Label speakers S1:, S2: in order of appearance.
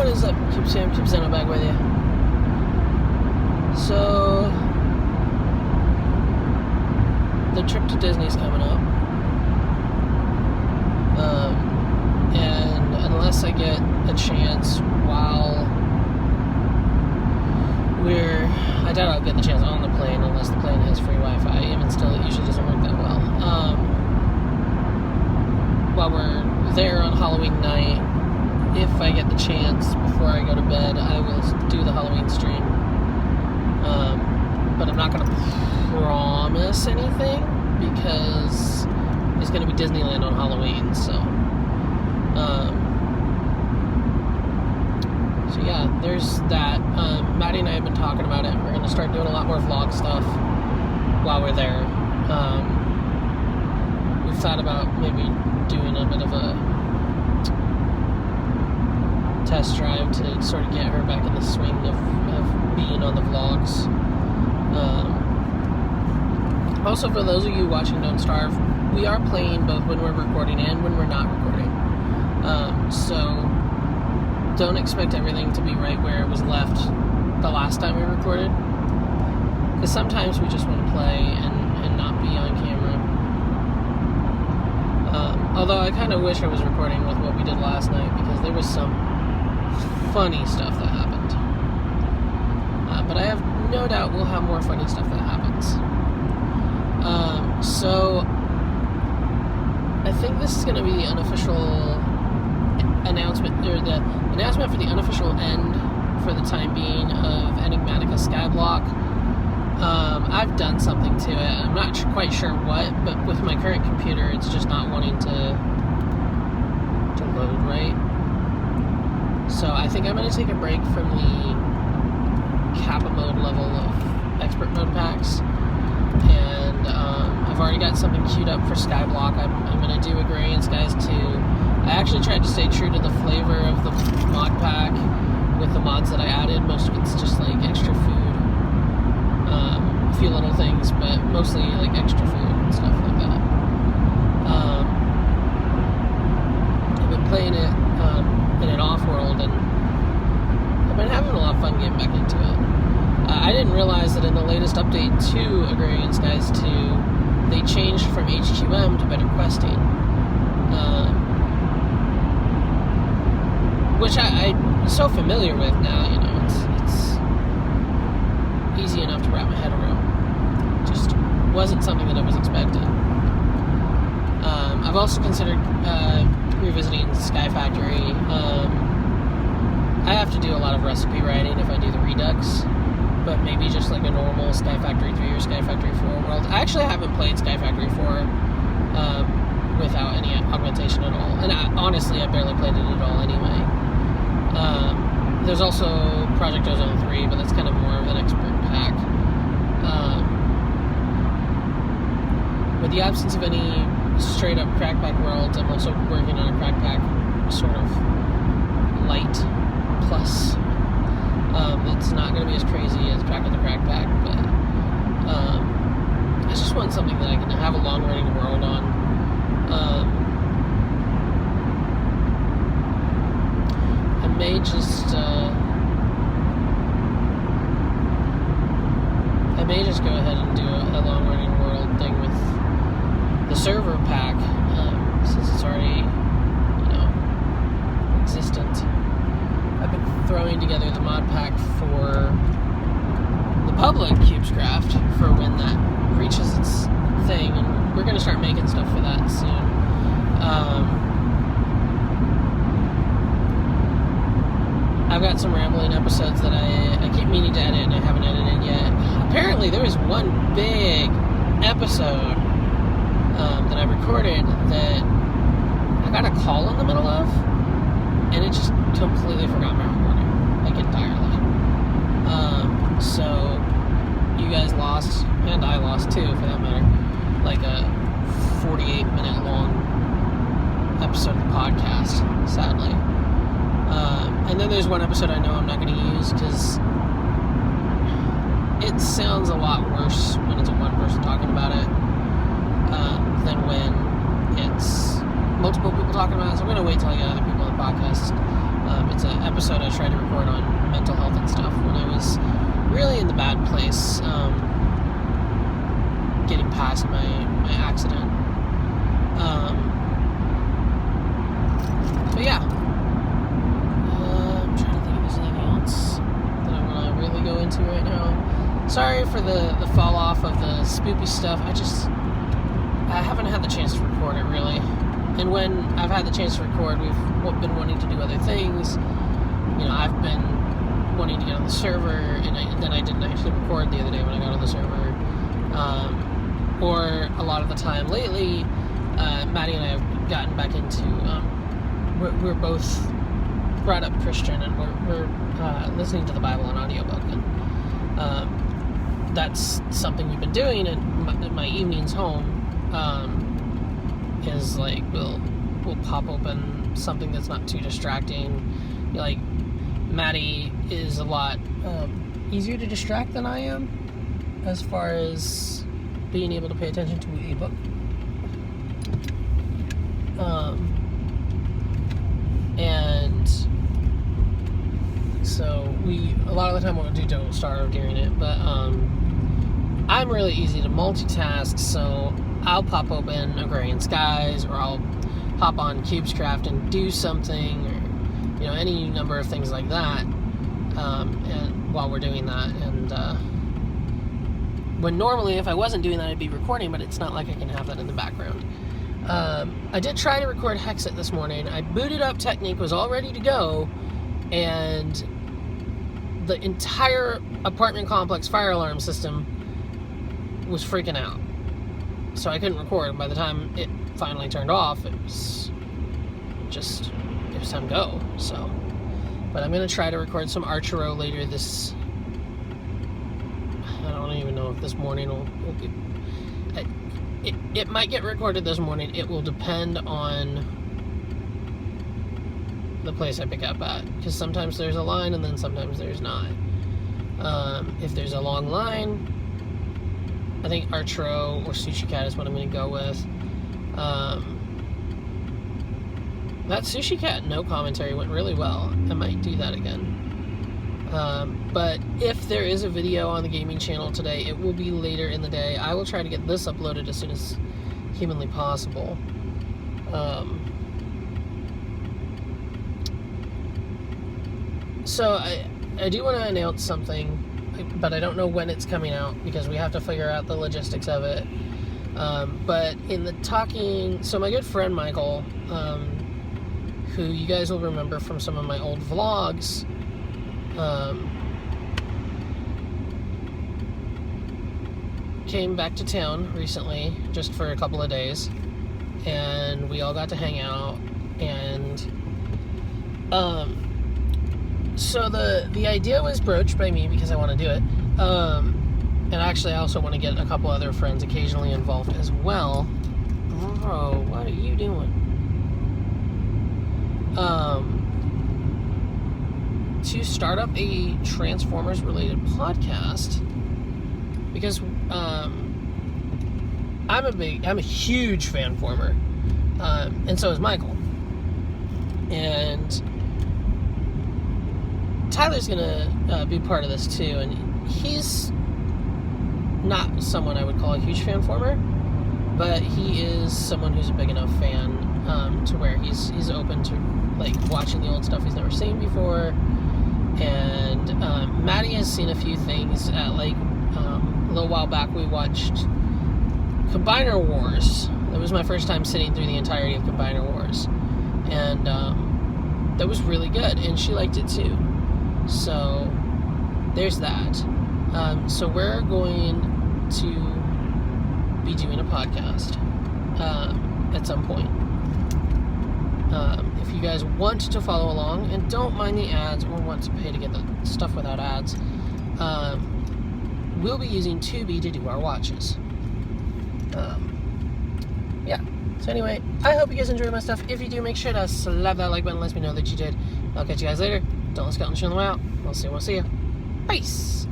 S1: What is up? Keep Zeno back with you. So, the trip to Disney's coming up. And unless I get a chance while I doubt I'll get the chance on the plane unless the plane has free Wi-Fi. Even still, it usually doesn't work that well. While we're there on Halloween night, if I get the chance before I go to bed, I will do the Halloween stream. But I'm not going to promise anything because it's going to be Disneyland on Halloween, so yeah, there's that. Maddie and I have been talking about it. We're going to start doing a lot more vlog stuff while we're there. We've thought about maybe doing a bit of a test drive to sort of get her back in the swing of being on the vlogs. Also, for those of you watching Don't Starve, we are playing both when we're recording and when we're not recording. So don't expect everything to be right where it was left the last time we recorded. Because sometimes we just want to play and not be on camera. Although I kind of wish I was recording with what we did last night because there was some funny stuff that happened. But I have no doubt we'll have more funny stuff that happens. So I think this is going to be the unofficial announcement, or the announcement for the unofficial end for the time being of Enigmatica Skyblock. I've done something to it. I'm not quite sure what, but with my current computer, it's just not wanting to load right. So I think I'm going to take a break from the Kappa mode level of expert mode packs, and I've already got something queued up for Skyblock. I'm going to do Agrarian Skies 2. I actually tried to stay true to the flavor of the mod pack with the mods that I added. Most of it's just like extra food, a few little things, but mostly like extra food and stuff like that. I've been playing it in an off-world, and I've been having a lot of fun getting back into it. I didn't realize that in the latest update to Agrarian Skies 2, they changed from HQM to better questing. Which I'm so familiar with now, you know, it's easy enough to wrap my head around. Just wasn't something that I was expecting. I've also considered revisiting Sky Factory. I have to do a lot of recipe writing if I do the Redux, but maybe just like a normal Sky Factory 3 or Sky Factory 4 world. I actually haven't played Sky Factory 4 without any augmentation at all, and honestly I barely played it at all anyway. There's also Project Ozone 3, but that's kind of more of an expert pack. With the absence of any straight up crack pack worlds, I'm also working on a crack pack sort of light plus. It's not going to be as crazy as Track of the Crack Pack, but I just want something that I can have a long running world on. I may just go ahead and do a long running world thing with the server pack, since it's already, existent. I've been throwing together the mod pack for the public Cubescraft for when that reaches its thing, and we're going to start making stuff for that soon. I've got some rambling episodes that I keep meaning to edit and I haven't edited yet. Apparently there was one big episode that I recorded that I got a call in the middle of, and it just completely forgot my recording, like entirely. So you guys lost, and I lost too, for that matter, like a 48-minute long episode of the podcast, sadly. And then there's one episode I know I'm not going to use because it sounds a lot worse when it's a one person talking about it than when it's multiple people talking about it. So I'm going to wait till I get other people on the podcast. It's an episode I tried to record on mental health and stuff when I was really in the bad place, getting past my accident. But yeah, I'm trying to think if there's anything else that I want to really go into right now. Sorry for the fall off of the spoopy stuff. I haven't had the chance to record it really. And when I've had the chance to record, we've been wanting to do other things. You know, I've been wanting to get on the server, and then I didn't actually record the other day when I got on the server. Or a lot of the time lately, Maddie and I have gotten back into, we're both brought up Christian, and we're listening to the Bible on audiobook. And that's something we've been doing in my evenings home. Is like we'll pop open something that's not too distracting. You know, like Maddie is a lot easier to distract than I am as far as being able to pay attention to a book. And so a lot of the time what we do don't start during it, but I'm really easy to multitask, so I'll pop open Agrarian Skies, or I'll hop on CubesCraft and do something, or, you know, any number of things like that, and while we're doing that, and when normally if I wasn't doing that I'd be recording, but it's not like I can have that in the background. I did try to record Hexit this morning. I booted up Technique, was all ready to go, and the entire apartment complex fire alarm system was freaking out. So I couldn't record. By the time it finally turned off, it was time to go. So, but I'm going to try to record some Archero later this, I don't even know if this morning will be, it might get recorded this morning. It will depend on the place I pick up at, because sometimes there's a line and then sometimes there's not. If there's a long line, I think Archero or Sushi Cat is what I'm going to go with. That Sushi Cat no commentary went really well. I might do that again. But if there is a video on the gaming channel today, it will be later in the day. I will try to get this uploaded as soon as humanly possible. So I do want to announce something, but I don't know when it's coming out because we have to figure out the logistics of it. But in the talking, so my good friend Michael, who you guys will remember from some of my old vlogs, came back to town recently just for a couple of days, and we all got to hang out, and so the idea was broached by me because I want to do it, and actually I also want to get a couple other friends occasionally involved as well. Bro, what are you doing? To start up a Transformers related podcast, because I'm a huge Fanformer, and so is Michael, and Tyler's gonna be part of this too, and he's not someone I would call a huge Fanformer, but he is someone who's a big enough fan to where he's open to like watching the old stuff he's never seen before. And Maddie has seen a few things at like a little while back we watched Combiner Wars. That was my first time sitting through the entirety of Combiner Wars, and that was really good, and she liked it too. So there's that. So we're going to be doing a podcast at some point. If you guys want to follow along and don't mind the ads or want to pay to get the stuff without ads, we'll be using Tubi to do our watches. Yeah. So anyway, I hope you guys enjoy my stuff. If you do, make sure to slap that like button. Let me know that you did. I'll catch you guys later. Don't let Skelton show them out. We'll see you. Peace.